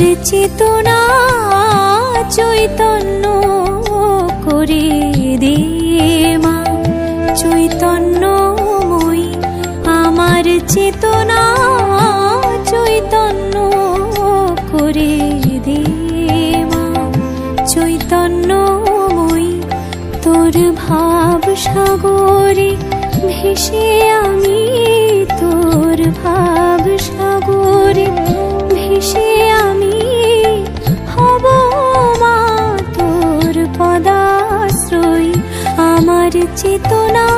চেতনা চৈতন্য করে দে মা, চৈতন্যময়ী আমার চেতনা চৈতন্য করে দে মা, চৈতন্যময়ী তোর ভাব সাগরে ভেসে আমি, তোর ভাব সাগরে ভেসে আমি হব মা তোর পদাশ্রয়ী। আমার চেতনা